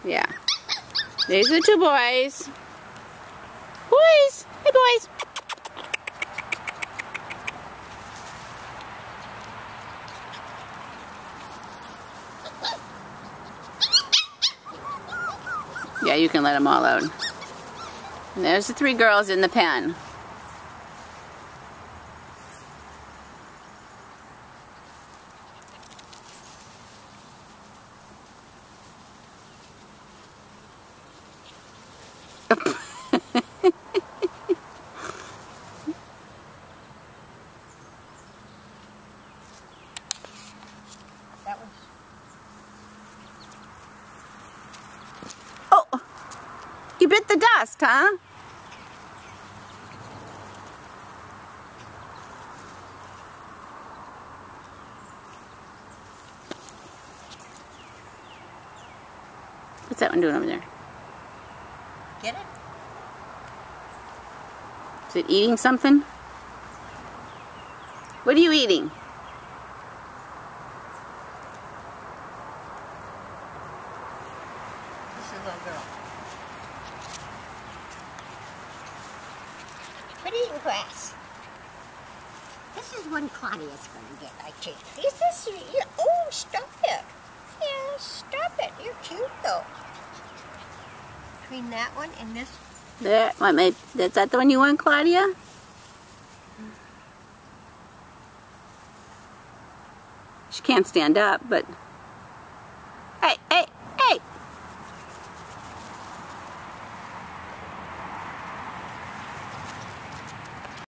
Yeah. These are the two boys. Boys! Hey, boys! Yeah, you can let them all out. And there's the three girls in the pen. Oh! You bit the dust, huh? What's that one doing over there? Get it? Is it eating something? What are you eating? This is a little girl. Quit eating grass. This is one Claudia's gonna get, I think. Is this? Oh, stop it. Yeah, stop it. You're cute though. Between that one and this. There, is that the one you want, Claudia? She can't stand up, but... Hey, hey!